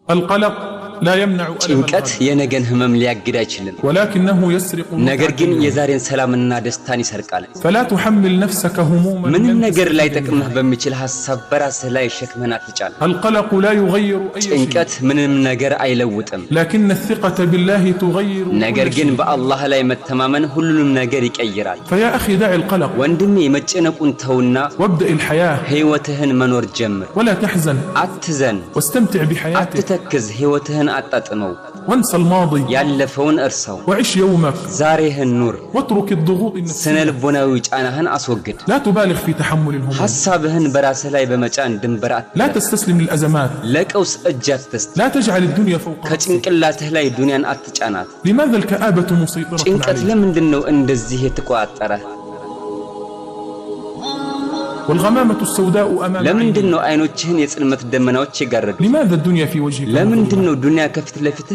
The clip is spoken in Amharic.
القلق لا يمنع ጭንቀት የነገን ህመም ሊያግድ አይችልም ولكنه يسرق ነገር ግን የዛሬን ሰላምና ደስታን ይሰርቃል فلا تحمل نفسك هموما ምንም ነገር ላይ ጠቅመህ በሚችል ሐሳብ በራስህ ላይ ሸክመን አትጫን القلق لا يغير أي شيء ጭንቀት ምንም ነገር አይለውጥም لكن الثقة بالله تغير ነገር ግን በአላህ ላይ መተማመን ሁሉንም ነገር ይቀይራል فيا أخي دع القلق ወንድሜ መጨነቁን ተውና وابدأ الحياة ህይወትህን መኖር ጀምር ولا تحزن አትዘን واستمتع بحياتك አትተክዝ ህይወትህን አጣጥመው وانسى الماضي ያለፈውን እርሳው وعيش يومك ዛሬህን ኑር واترك الضغوط النفسية ስነልቦናዊ ጫናህን አስወግድ لا تبالغ في تحمل الهموم ሐሳብህን በራስህ ላይ በመጫን ድንበር لا تستسلم للأزمات ለቀውስ እጅ አትስጥ لا تجعل الدنيا فوق رأسك ከጭንቅላትህ ላይ ዱንያን አትጫናት لماذا الكآبة مسيطرة ጭንቀት عليك ለምንድነው እንደዚህ የተቋጠረ والغمامة السوداء أمام ለምንድነው አይኖችህን የጽልመት ደመናዎች ይጋረዱ لماذا الدنيا في وجهك ለምንድነው ዱንያ ከፊት ለፊት